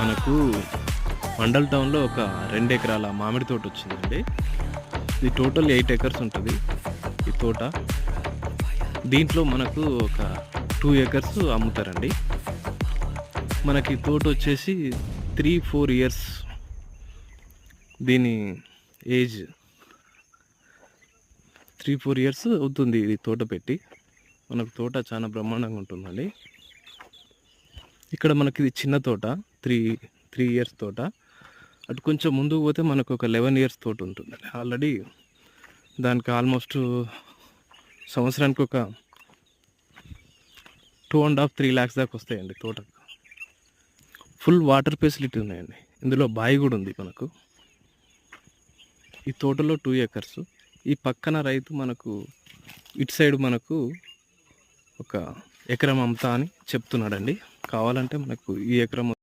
మనకు మండల్ టౌన్లో ఒక 2 ఎకరాల మామిడి తోట వచ్చిందండి. ఇది టోటల్ 8 ఎకర్స్ ఉంటుంది ఈ తోట. దీంట్లో మనకు ఒక 2 ఎకర్స్ అమ్ముతారండి. మనకి తోట వచ్చేసి 3-4 ఇయర్స్ దీని ఏజ్. 3-4 ఇయర్స్ అవుతుంది ఇది తోట పెట్టి. మనకు తోట చాలా బ్రహ్మాండంగా ఉంటుందండి. ఇక్కడ మనకి ఇది చిన్న తోట, 3 ఇయర్స్ తోట. అటు కొంచెం ముందుకు పోతే మనకు ఒక 11 ఇయర్స్ తోట ఉంటుంది. ఆల్రెడీ దానికి ఆల్మోస్ట్ సంవత్సరానికి ఒక 2.5-3 lakhs దాకా వస్తాయండి తోటకు. ఫుల్ వాటర్ ఫెసిలిటీ ఉన్నాయండి. ఇందులో బావి కూడా ఉంది మనకు. ఈ తోటలో 2 ఎకర్స్. ఈ పక్కన రైతు మనకు ఇటు సైడ్ మనకు ఒక ఎకరం అమ్ముతా అని చెప్తున్నాడండి. కావాలంటే మనకు ఈ ఎకరం